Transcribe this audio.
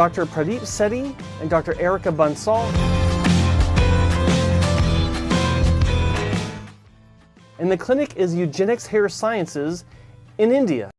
Dr. Pradeep Sethi and Dr. Arika Bansal. And the clinic is Eugenix Hair Sciences in India.